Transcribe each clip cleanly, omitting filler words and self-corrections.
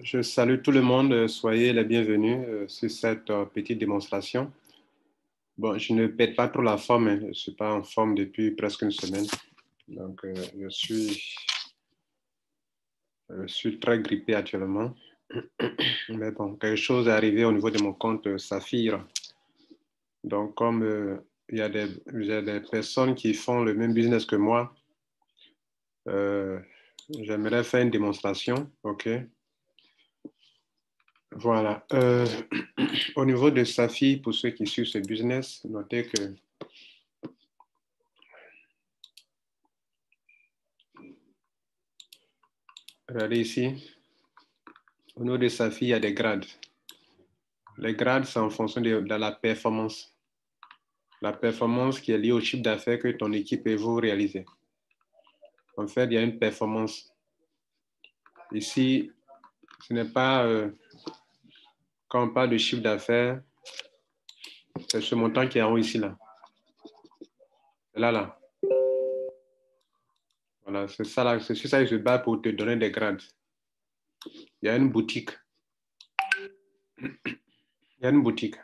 Je salue tout le monde, soyez les bienvenus sur cette petite démonstration. Bon, je ne pète pas trop la forme, hein. Je ne suis pas en forme depuis presque une semaine. Donc, je suis très grippé actuellement. Mais bon, quelque chose est arrivé au niveau de mon compte Saphir. Donc, comme j'ai des personnes qui font le même business que moi, euh, j'aimerais faire une démonstration. OK? Voilà. Au niveau de Saphir, pour ceux qui suivent ce business, notez que regardez ici, au niveau de Saphir, il y a des grades. Les grades, c'est en fonction de la performance. La performance qui est liée au chiffre d'affaires que ton équipe et vous réalisez. En fait, il y a une performance. Ici, ce n'est pas, quand on parle de chiffre d'affaires, c'est ce montant qui est en haut ici, là. Là, là. Voilà, c'est ça, là. C'est sur ça que je bats pour te donner des grades. Il y a une boutique. Il y a une boutique.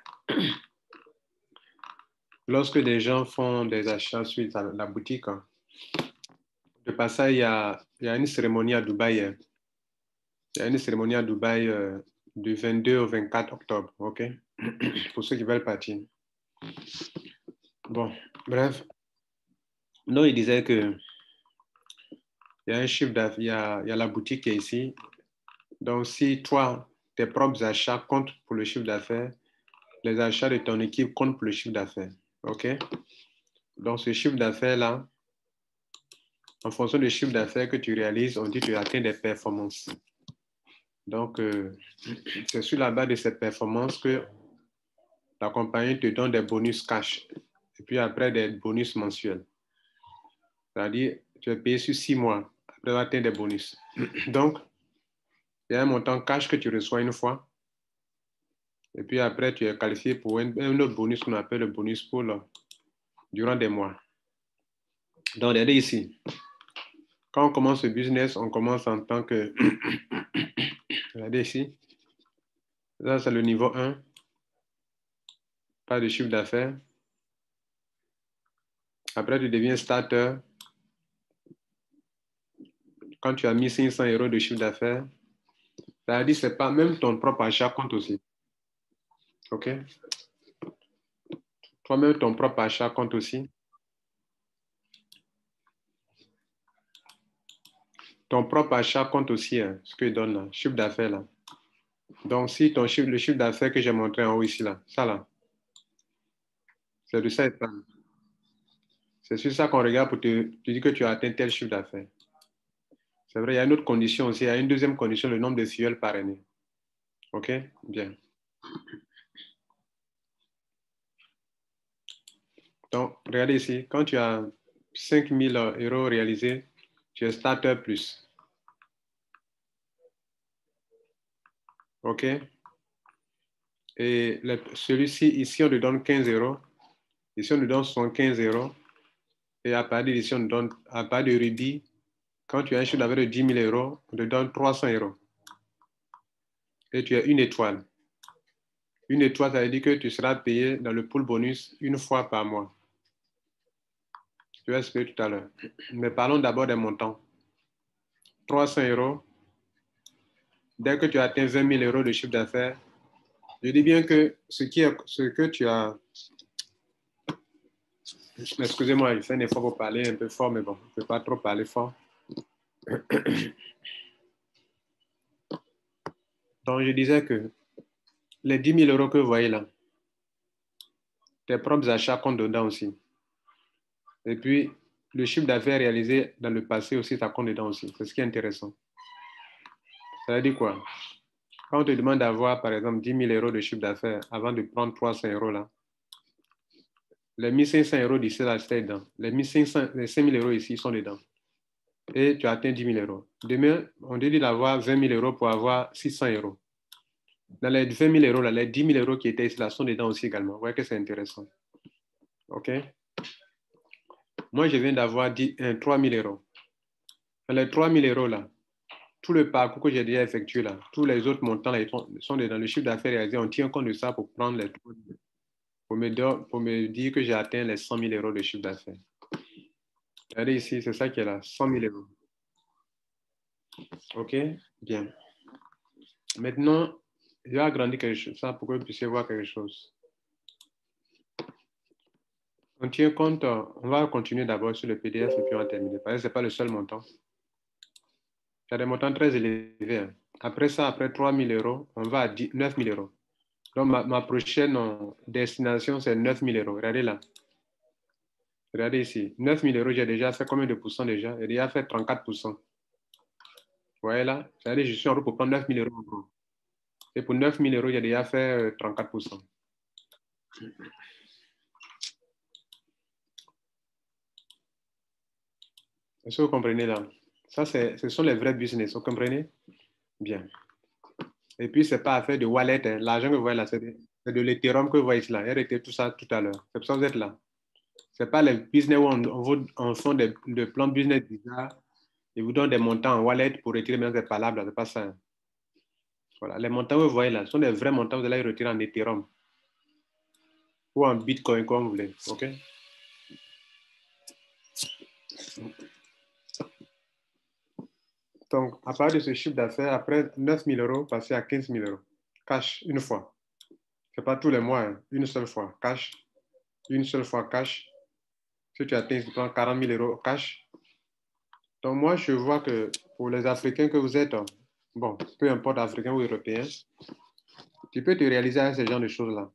Lorsque des gens font des achats sur la boutique, hein, de passage, il y a une cérémonie à Dubaï. Il y a une cérémonie à Dubaï du 22 au 24 octobre, OK? Pour ceux qui veulent partir. Bon, bref. Non, il disait que il y a un chiffre d'affaires, il y a la boutique qui est ici. Donc, si toi, tes propres achats comptent pour le chiffre d'affaires, les achats de ton équipe comptent pour le chiffre d'affaires, OK? Donc, ce chiffre d'affaires-là, en fonction du chiffre d'affaires que tu réalises, on dit que tu atteins des performances. Donc, c'est sur la base de ces performances que la compagnie te donne des bonus cash et puis après des bonus mensuels. C'est-à-dire, tu es payé sur 6 mois après avoir atteint des bonus. Donc, il y a un montant cash que tu reçois une fois et puis après, tu es qualifié pour un autre bonus qu'on appelle le bonus pour durant des mois. Donc, regardez ici. Quand on commence ce business, on commence en tant que... Regardez ici. Là, c'est le niveau 1. Pas de chiffre d'affaires. Après, tu deviens starter. Quand tu as mis 500 euros de chiffre d'affaires, ça veut dire que ce n'est pas même ton propre achat compte aussi. OK? Toi-même, ton propre achat compte aussi. Ton propre achat compte aussi, hein, ce que donne là, chiffre d'affaires là. Donc, si le chiffre d'affaires que j'ai montré en haut ici, là, ça là, c'est de ça. C'est sur ça qu'on regarde pour te dire que tu as atteint tel chiffre d'affaires. C'est vrai, il y a une autre condition aussi. Il y a une deuxième condition, le nombre de filleuls par année. OK? Bien. Donc, regardez ici, quand tu as 5 000 euros réalisés, tu es starter plus. OK? Et celui-ci, ici, on te donne 15 euros. Ici, on te donne 75 euros. Et à partir d'ici, on te donne, à partir de Ruby, quand tu as un chiffre d'affaires de 10 000 euros, on te donne 300 euros. Et tu as une étoile. Une étoile, ça veut dire que tu seras payé dans le pool bonus une fois par mois. Je vais expliquer tout à l'heure. Mais parlons d'abord des montants. 300 euros. Dès que tu atteins 20 000 euros de chiffre d'affaires, je dis bien que ce que tu as... Excusez-moi, je fais un effort pour parler un peu fort, mais bon, je ne peux pas trop parler fort. Donc, je disais que les 10 000 euros que vous voyez là, tes propres achats comptent dedans aussi. Et puis, le chiffre d'affaires réalisé dans le passé aussi, ça compte dedans aussi. C'est ce qui est intéressant. Ça veut dire quoi? Quand on te demande d'avoir, par exemple, 10 000 euros de chiffre d'affaires avant de prendre 300 euros là, les 1 500 euros d'ici là, c'est dedans. Les 5 000 euros ici sont dedans. Et tu as atteint 10 000 euros. Demain, on te dit d'avoir 20 000 euros pour avoir 600 euros. Dans les 20 000 euros, là, les 10 000 euros qui étaient ici là sont dedans aussi également. Vous voyez que c'est intéressant. OK? Moi, je viens d'avoir 3 000 euros. Dans les 3 000 euros là, tout le parcours que j'ai déjà effectué là, tous les autres montants là, ils sont dans le chiffre d'affaires réalisé. On tient compte de ça pour prendre les, pour me dire que j'ai atteint les 100 000 euros de chiffre d'affaires. Regardez ici, c'est ça qui est là, 100 000 euros. OK? Bien. Maintenant, je vais agrandir quelque chose, ça pour que vous puissiez voir quelque chose. On tient compte, on va continuer d'abord sur le PDF et puis on va terminer. Parce que ce n'est pas le seul montant. Il y a des montants très élevés. Hein. Après ça, après 3 000 euros, on va à 9 000 euros. Donc, ma prochaine destination, c'est 9 000 euros. Regardez là. Regardez ici. 9 000 euros, j'ai déjà fait combien de pourcents déjà? J'ai déjà fait 34%. Vous voyez là? Regardez, je suis en route pour prendre 9 000 euros encore. Et pour 9 000 euros, j'ai déjà fait 34%. Est-ce que vous comprenez là? Ça, ce sont les vrais business. Vous comprenez? Bien. Et puis, ce n'est pas affaire de wallet. Hein. L'argent que vous voyez là, c'est de l'Ethereum que vous voyez ici là. Il y a tout ça tout à l'heure. C'est pour ça que vous êtes là. Ce n'est pas les business où on fait des plans business bizarres. Ils vous donnent des montants en wallet pour retirer maintenant des palabres. Ce n'est pas ça. Hein. Voilà. Les montants que vous voyez là sont des vrais montants. Vous allez les retirer en Ethereum ou en Bitcoin, comme vous voulez. OK? Donc, à partir de ce chiffre d'affaires, après 9 000 euros, passez à 15 000 euros. Cash, une fois. Ce n'est pas tous les mois, hein. Une seule fois. Cash. Une seule fois cash. Si tu atteins, tu prends 40 000 euros cash. Donc, moi, je vois que pour les Africains que vous êtes, bon, peu importe Africains ou Européens, tu peux te réaliser avec ce genre de choses-là.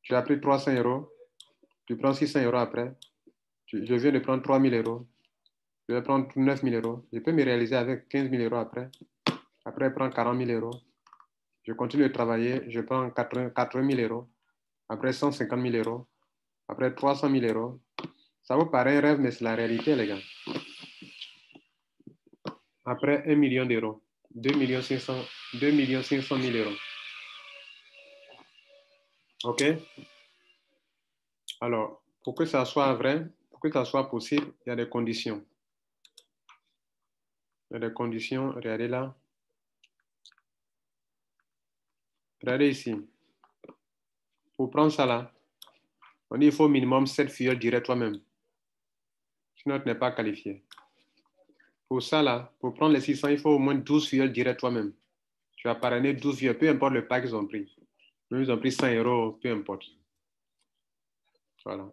Tu as pris 300 euros, tu prends 600 euros après. Je viens de prendre 3 000 euros. Je vais prendre 9 000 euros. Je peux me réaliser avec 15 000 euros après. Après, je prends 40 000 euros. Je continue de travailler. Je prends 80 000 euros. Après, 150 000 euros. Après, 300 000 euros. Ça vous paraît un rêve, mais c'est la réalité, les gars. Après, 1 million d'euros. 2 500 000 euros. OK? Alors, pour que ça soit vrai, pour que ça soit possible, il y a des conditions. Il y a des conditions. Regardez là. Regardez ici. Pour prendre ça là, on dit qu'il faut au minimum 7 fioles directes toi-même. Sinon, tu n'es pas qualifié. Pour ça là, pour prendre les 600, il faut au moins 12 fioles directes toi-même. Tu as parrainé 12 fioles, peu importe le pack qu'ils ont pris. Même ils ont pris 100 euros, peu importe. Voilà.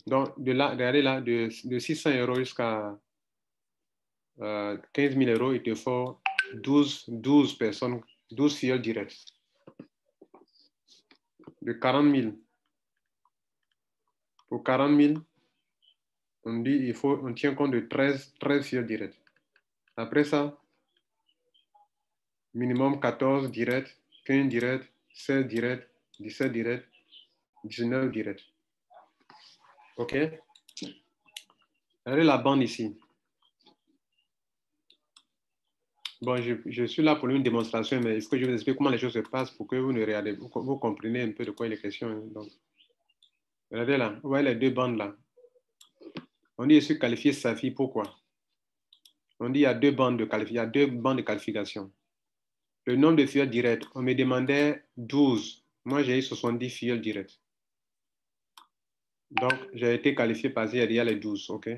Donc, de là, regardez là, de 600 euros jusqu'à 15 000 euros, il te faut 12 personnes, 12 fioles directes. De 40 000. Pour 40 000, on dit on tient compte de 13 fioles directes. Après ça, minimum 14 directs, 15 directs, 16 directs, 17 directs, 19 directs. OK? Regardez la bande ici. Bon, je suis là pour une démonstration, mais il faut que je vous explique comment les choses se passent pour que vous compreniez un peu de quoi il est question. Hein. Donc, regardez là, vous voyez les deux bandes là. On dit je suis qualifié SAFI, pourquoi? On dit il y a deux bandes de qualification. Le nombre de fioles directes, on me demandait 12. Moi, j'ai eu 70 fioles directes. Donc, j'ai été qualifié parce qu'il y a les 12, OK?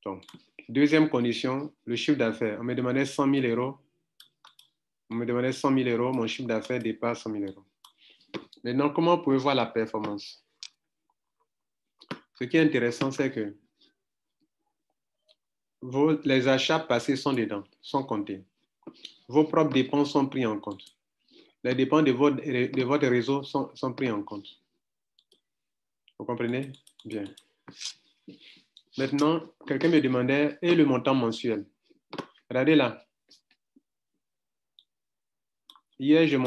Donc, deuxième condition, le chiffre d'affaires. On me demandait 100 000 euros. On me demandait 100 000 euros. Mon chiffre d'affaires dépasse 100 000 euros. Maintenant, comment vous pouvez voir la performance? Ce qui est intéressant, c'est que les achats passés sont dedans, sont comptés. Vos propres dépenses sont prises en compte. Les dépenses de votre réseau sont prises en compte. Vous comprenez? Bien. Maintenant, quelqu'un me demandait, et le montant mensuel? Regardez là. Hier, je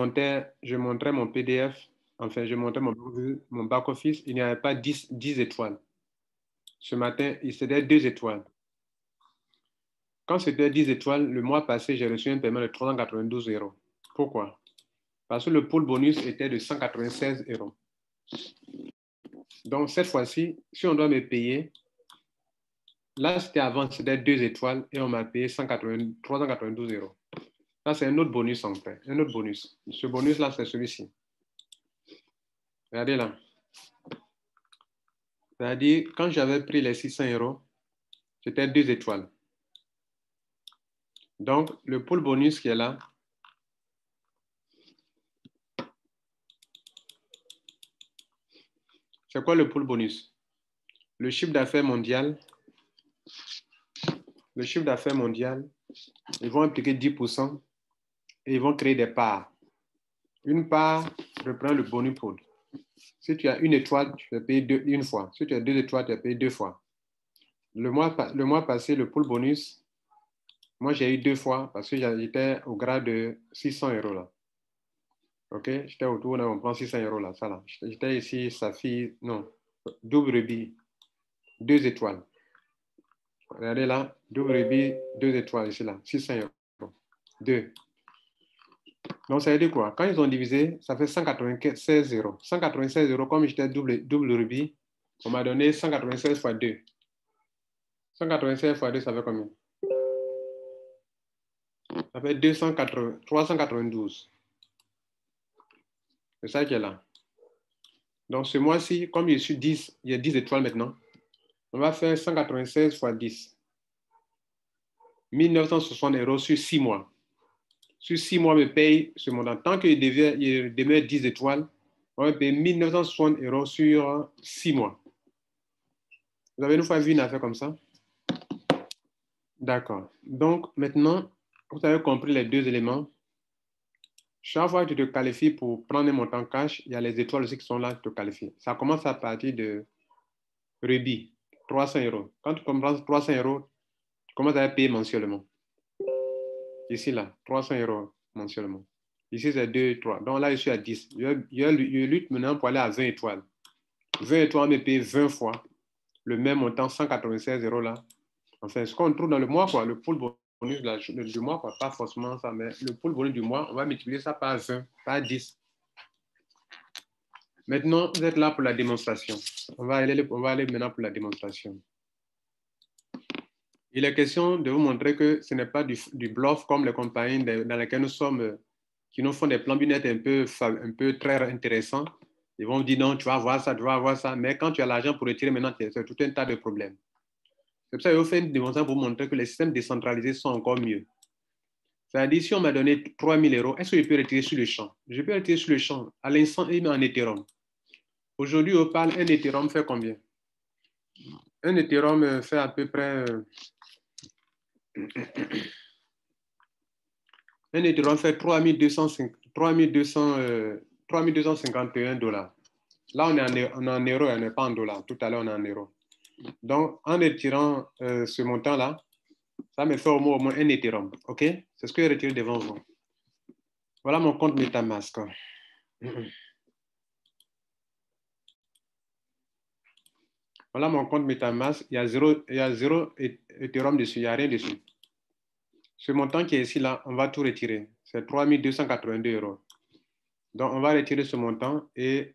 montrais mon PDF, enfin, je montrais mon back-office, il n'y avait pas 10 étoiles. Ce matin, il c'était 2 étoiles. Quand c'était 10 étoiles, le mois passé, j'ai reçu un paiement de 392 euros. Pourquoi? Parce que le pool bonus était de 196 euros. Donc, cette fois-ci, si on doit me payer, Là, c'était avant, c'était 2 étoiles et on m'a payé 392 euros. Ça, c'est un autre bonus en fait. Un autre bonus. Ce bonus-là, c'est celui-ci. Regardez là. C'est-à-dire, quand j'avais pris les 600 euros, c'était 2 étoiles. Donc, le pool bonus qui est là, c'est quoi le pool bonus? Le chiffre d'affaires mondial, ils vont impliquer 10% et ils vont créer des parts. Une part reprend le bonus pool. Si tu as une étoile, tu vas payer une fois. Si tu as 2 étoiles, tu vas payer 2 fois. Le mois passé, le pool bonus, moi, j'ai eu 2 fois parce que j'étais au grade de 600 euros là. OK? J'étais autour, on prend 600 euros là, ça là. J'étais ici, Saphir, non, double rubis, 2 étoiles. Regardez là, double rubis, 2 étoiles ici là, 600 euros. 2. Donc, ça veut dire quoi? Quand ils ont divisé, ça fait 196 euros. 196 euros, comme j'étais double rubis, on m'a donné 196 fois 2. 196 fois 2, ça fait combien? Ça fait 392. C'est ça qui est là. Donc, ce mois-ci, comme il y a 10 étoiles maintenant, on va faire 196 fois 10. 1960 euros sur 6 mois. Sur 6 mois, me paye ce montant. Tant qu'il demeure 10 étoiles, on va payer 1960 euros sur 6 mois. Vous avez une fois vu une affaire comme ça? D'accord. Donc, maintenant, vous avez compris les deux éléments. Chaque fois que tu te qualifies pour prendre un montant cash, il y a les étoiles aussi qui sont là qui te qualifient. Ça commence à partir de rubis, 300 euros. Quand tu comprends 300 euros, tu commences à payer mensuellement. Ici, là, 300 euros mensuellement. Ici, c'est 2, 3. Donc là, je suis à 10. Je lutte maintenant pour aller à 20 étoiles. 20 étoiles, on me paye 20 fois le même montant, 196 euros là. Enfin, ce qu'on trouve dans le mois, quoi, le pool bonus du mois, quoi, pas forcément ça, mais le pool bonus du mois, on va multiplier ça par 20, par 10. Maintenant, vous êtes là pour la démonstration. On va aller maintenant pour la démonstration. Il est question de vous montrer que ce n'est pas du bluff comme les compagnies dans lesquelles nous sommes, qui nous font des plans lunettes un peu très intéressants. Ils vont vous dire non, tu vas voir ça, tu vas voir ça. Mais quand tu as l'argent pour retirer maintenant, c'est tout un tas de problèmes. C'est pour ça que je vous fais une démonstration pour vous montrer que les systèmes décentralisés sont encore mieux. C'est-à-dire, si on m'a donné 3 000 euros, est-ce que je peux retirer sur le champ? Je peux retirer sur le champ, à l'instant, et en Ethereum. Aujourd'hui, on parle, un Ethereum fait combien? Un Ethereum fait à peu près... un Ethereum fait 3251 dollars. Là, on est en euros, on n'est pas en dollars. Tout à l'heure, on est en euros. Donc, en retirant ce montant-là, ça me fait au moins un Ethereum. OK? C'est ce que j'ai retiré devant vous. Voilà mon compte MetaMask. Voilà mon compte MetaMask. Il y a zéro Ethereum dessus. Il n'y a rien dessus. Ce montant qui est ici, là, on va tout retirer. C'est 3282 euros. Donc, on va retirer ce montant et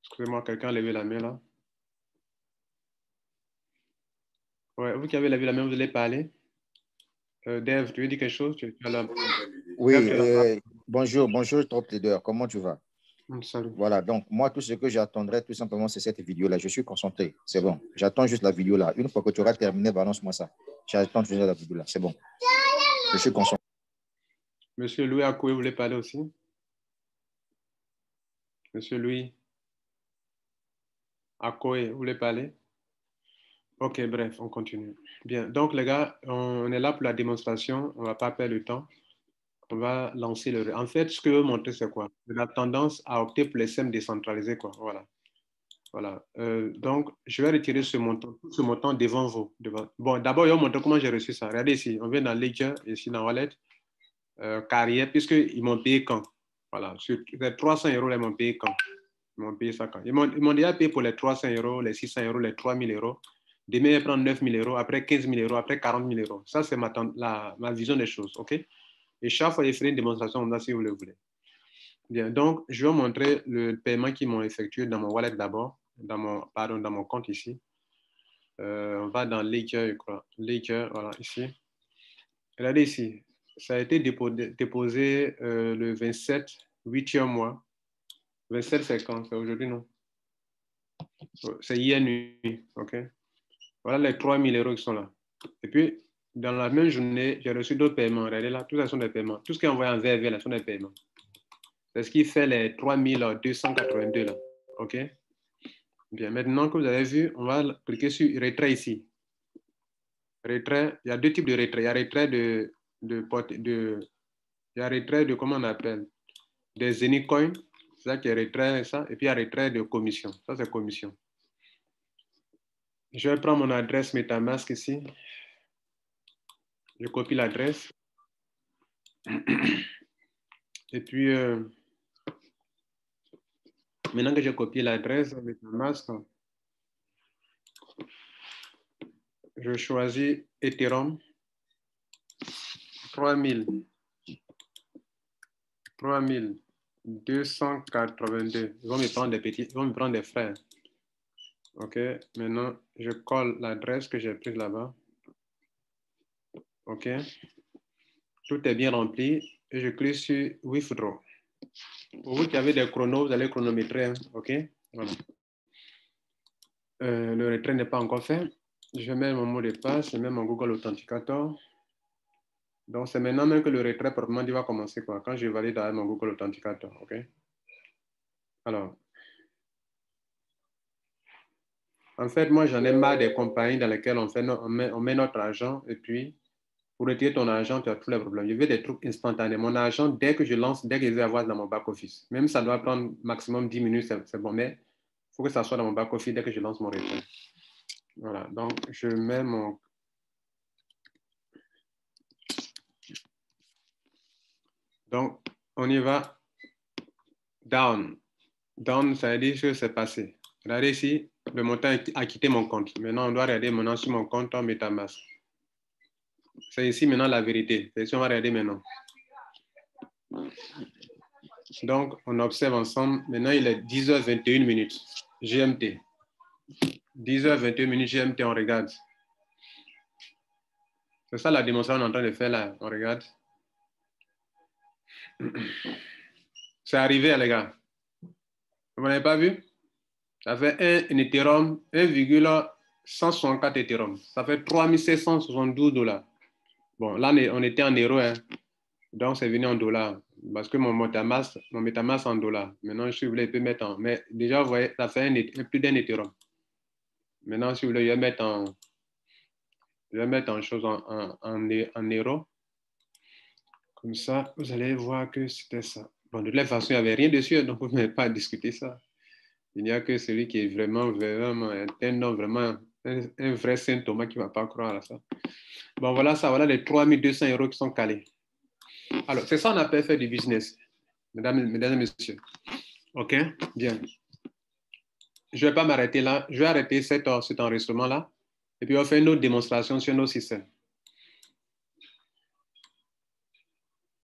excusez-moi, quelqu'un a levé la main là. Ouais, vous qui avez levé la main, vous allez parler. Dave, tu veux dire quelque chose? Oui, bonjour, Top Leader, comment tu vas? Salut. Voilà, donc moi, tout ce que j'attendrai, tout simplement, c'est cette vidéo-là. Je suis concentré, c'est bon. J'attends juste la vidéo-là. Une fois que tu auras terminé, balance-moi ça. J'attends juste la vidéo-là, c'est bon. Je suis concentré. Monsieur Louis Akoué, vous voulez parler aussi? Monsieur Louis Akoué, vous voulez parler? Ok, bref, on continue. Bien, donc les gars, on est là pour la démonstration. On ne va pas perdre le temps. On va lancer le... En fait, ce que je veux montrer, c'est quoi? La tendance à opter pour les SEM décentralisés, quoi. Voilà. Voilà. Donc, je vais retirer ce montant devant vous. Bon, d'abord, je vais vous montrer comment j'ai reçu ça. Regardez ici, on vient dans Ledger, ici dans Wallet, carrière, puisqu'ils m'ont payé quand? Voilà. Sur les 300 euros, ils m'ont payé quand? Ils m'ont payé ça quand? Ils m'ont déjà payé pour les 300 euros, les 600 euros, les 3 000 euros. Demain, ils prennent 9 000 euros, après 15 000 euros, après 40 000 euros. Ça, c'est ma vision des choses, OK? Et chaque fois, je ferai une démonstration, on a si vous le voulez. Bien, donc, je vais vous montrer le paiement qu'ils m'ont effectué dans mon wallet d'abord, dans mon compte ici. On va dans Ledger, je crois. Ledger, voilà, ici. Regardez ici. Ça a été déposé le 27, 8e mois. 27, c'est quand? C'est aujourd'hui, non? C'est hier nuit, OK? Voilà les 3 000 € qui sont là. Et puis, dans la même journée, j'ai reçu d'autres paiements. Regardez là, tout ça sont des paiements. Tout ce qui est envoyé en VV, là, sont des paiements. C'est ce qui fait les 3 282 là. OK? Bien, maintenant que vous avez vu, on va cliquer sur retrait ici. Retrait, il y a deux types de retrait. Il y a retrait il y a retrait de, comment on appelle? Des Zenicoin. C'est ça qui est retrait, ça. Et puis il y a retrait de commission. Ça, c'est commission. Je vais prendre mon adresse MetaMask ici. Je copie l'adresse. Et puis, maintenant que j'ai copié l'adresse MetaMask, je choisis Ethereum 3282. Ils vont me prendre ils vont me prendre des frais. OK, maintenant, je colle l'adresse que j'ai prise là-bas. OK, tout est bien rempli et je clique sur Withdraw. Pour vous qui avez des chronos, vous allez chronométrer. Hein? OK, voilà. Le retrait n'est pas encore fait. Je mets mon mot de passe, je mets mon Google Authenticator. Donc, c'est maintenant même que le retrait proprement dit va commencer quoi, quand je valide avec mon Google Authenticator. OK, alors. En fait, moi, j'en ai marre des compagnies dans lesquelles on met notre argent et puis pour retirer ton argent, tu as tous les problèmes. Je veux des trucs instantanés. Mon argent, dès que je lance, dès que je vais avoir dans mon back-office, même ça doit prendre maximum 10 minutes, c'est bon, mais il faut que ça soit dans mon back-office dès que je lance mon retrait. Voilà, donc je mets mon... Donc, on y va. Down. Down, ça veut dire que c'est passé. Regardez ici, le montant a quitté mon compte. Maintenant, on doit regarder maintenant sur mon compte en MetaMask. C'est ici maintenant la vérité. C'est ici, on va regarder maintenant. Donc, on observe ensemble. Maintenant, il est 10h21 GMT. 10h21 GMT, on regarde. C'est ça la démonstration qu'on est en train de faire là. On regarde. C'est arrivé, les gars. Vous n'avez pas vu? Ça fait un Ethereum, 1,164 Ethereum. Ça fait 3772 $. Bon, là, on était en euros. Hein. Donc, c'est venu en dollars. Parce que mon MetaMask en dollars. Maintenant, si vous voulez, je peux mettre en... Mais déjà, vous voyez, ça fait plus d'un Ethereum. Maintenant, si vous voulez, je vais mettre en chose en euros. Comme ça, vous allez voir que c'était ça. Bon, de toute façon, il n'y avait rien dessus, donc vous ne pouvez pas discuter ça. Il n'y a que celui qui est vraiment un homme, vraiment un vrai Saint Thomas qui ne va pas croire à ça. Bon, voilà ça, voilà les 3200 € qui sont calés. Alors, c'est ça qu'on appelle faire du business, mesdames et messieurs. OK, bien. Je ne vais pas m'arrêter là. Je vais arrêter cet enregistrement-là. Et puis, on va faire une autre démonstration sur nos systèmes.